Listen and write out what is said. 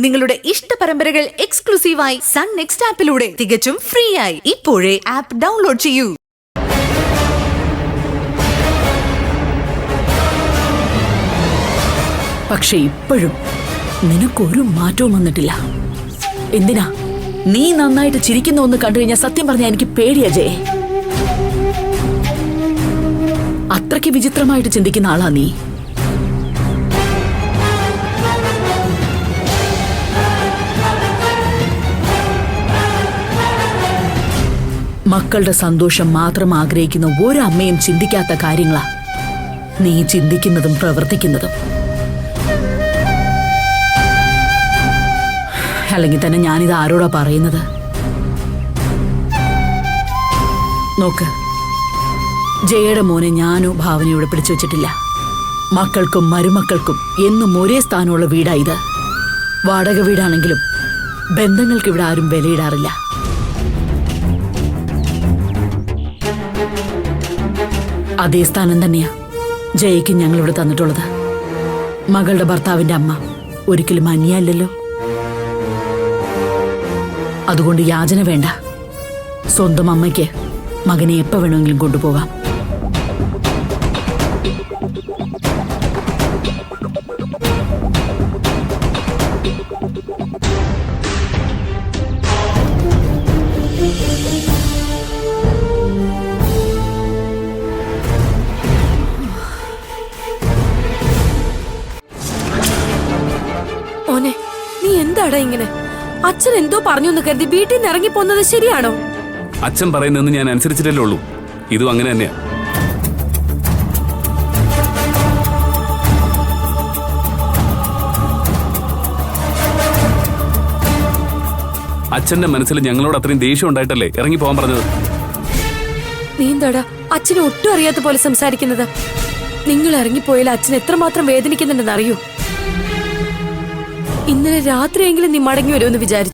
നിങ്ങളുടെ ഇഷ്ട പരമ്പരകൾ എക്സ്ക്ലൂസീവായി സൺ നെക്സ്റ്റ് ആപ്പിലൂടെ തികച്ചും ഫ്രീ ആയി ഇപ്പോഴേ ആപ്പ് ഡൗൺലോഡ് ചെയ്യൂ. പക്ഷെ ഇപ്പോഴും നിനക്കൊരു മാറ്റവും വന്നിട്ടില്ല. എന്തിനാ നീ നന്നായിട്ട് ചിരിക്കുന്ന ഒന്ന് കണ്ടു കഴിഞ്ഞാൽ സത്യം പറഞ്ഞാൽ എനിക്ക് പേടിയാ ജയേ. അത്രയ്ക്ക് വിചിത്രമായിട്ട് ചിന്തിക്കുന്ന ആളാ നീ. മക്കളുടെ സന്തോഷം മാത്രം ആഗ്രഹിക്കുന്ന ഒരമ്മയും ചിന്തിക്കാത്ത കാര്യങ്ങളാ നീ ചിന്തിക്കുന്നതും പ്രവർത്തിക്കുന്നതും. അല്ലെങ്കിൽ തന്നെ ഞാനിത് ആരോടാ പറയുന്നത്? നോക്ക്, ജയയുടെ മോനെ ഞാനോ ഭാവനയോടെ പിടിച്ചു വെച്ചിട്ടില്ല. മക്കൾക്കും മരുമക്കൾക്കും എന്നും ഒരേ സ്ഥാനമുള്ള വീടാ ഇത്. വാടക വീടാണെങ്കിലും ബന്ധങ്ങൾക്ക് ഇവിടെ ആരും വിലയിടാറില്ല. അതേ സ്ഥാനം തന്നെയാ ജയയ്ക്ക് ഞങ്ങൾ ഇവിടെ തന്നിട്ടുള്ളത്. മകളുടെ ഭർത്താവിന്റെ അമ്മ ഒരിക്കലും അന്യല്ലല്ലോ. അതുകൊണ്ട് യാചന വേണ്ട. സ്വന്തം അമ്മയ്ക്ക് മകനെ എപ്പോ വേണമെങ്കിലും കൊണ്ടുപോകാം. മോനെ, നീ എന്താടാ ഇങ്ങനെ? അച്ഛൻ എന്തോ പറഞ്ഞു എന്ന് കരുതി വീട്ടിൽ നിന്ന് ഇറങ്ങി പോന്നത് ശരിയാണോ? അച്ഛൻ പറയുന്നതെന്ന് ഞാൻ അനുസരിച്ചിട്ടല്ലേ ഉള്ളൂ. ഇതും അങ്ങനെ തന്നെയാ. അച്ഛന്റെ മനസ്സിൽ ഞങ്ങളോട് അത്രയും ദേഷ്യം ഉണ്ടായിട്ടല്ലേ ഇറങ്ങി പോകാൻ പറഞ്ഞത്. നീ എന്താടാ അച്ഛനെ ഒട്ടും അറിയാത്ത പോലെ സംസാരിക്കുന്നത്? നിങ്ങൾ ഇറങ്ങിപ്പോയാൽ അച്ഛൻ എത്രമാത്രം വേദനിക്കുന്നുണ്ടെന്ന് അറിയൂ. ഇന്നലെ രാത്രിയെങ്കിലും നീ മടങ്ങി വരുമെന്ന് വിചാരിച്ചു.